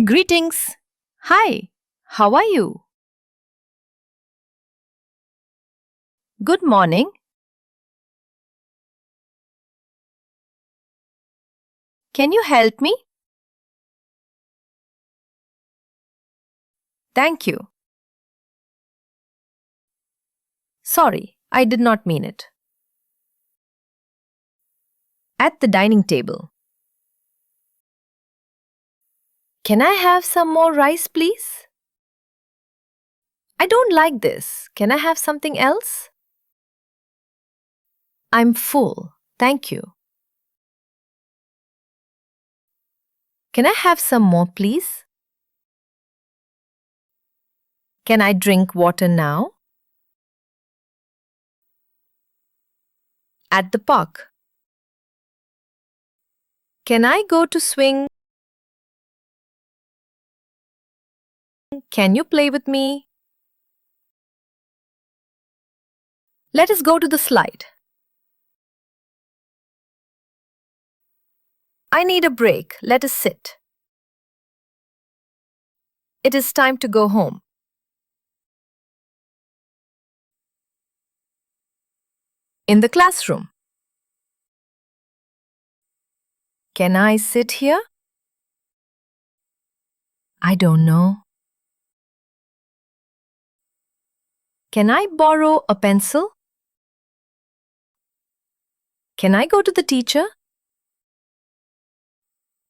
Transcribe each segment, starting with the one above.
Greetings. Hi, how are you? Good morning. Can you help me? Thank you. Sorry, I did not mean it. At the dining table. Can I have some more rice, please? I don't like this. Can I have something else? I'm full. Thank you. Can I have some more, please? Can I drink water now? At the park. Can I go to swing? Can you play with me? Let us go to the slide. I need a break. Let us sit. It is time to go home. In the classroom. Can I sit here? I don't know. Can I borrow a pencil? Can I go to the teacher?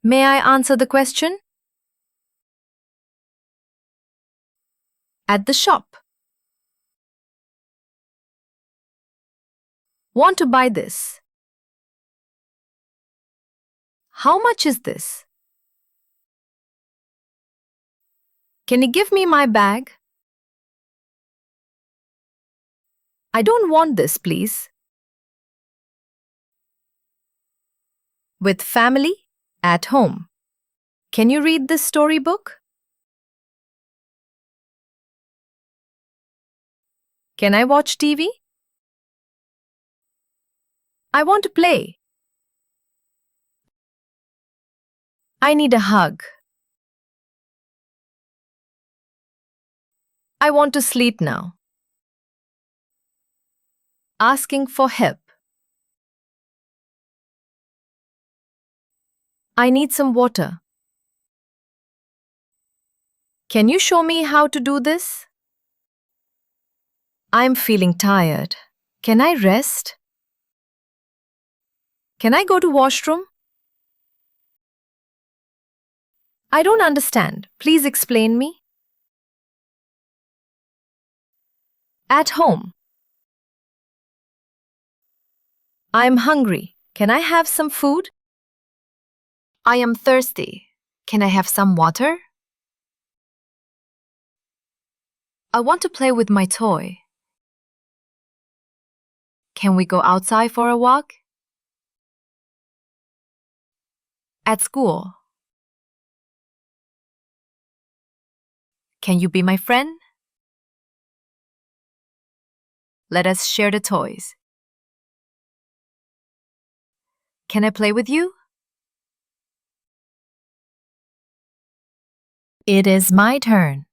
May I answer the question? At the shop. Want to buy this? How much is this? Can you give me my bag? I don't want this, please. With family, at home. Can you read this storybook? Can I watch TV? I want to play. I need a hug. I want to sleep now. Asking for help. I need some water. Can you show me how to do this? I'm feeling tired. Can I rest? Can I go to washroom? I don't understand. Please explain me. At home. I'm hungry. Can I have some food? I am thirsty. Can I have some water? I want to play with my toy. Can we go outside for a walk? At school. Can you be my friend? Let us share the toys. Can I play with you? It is my turn.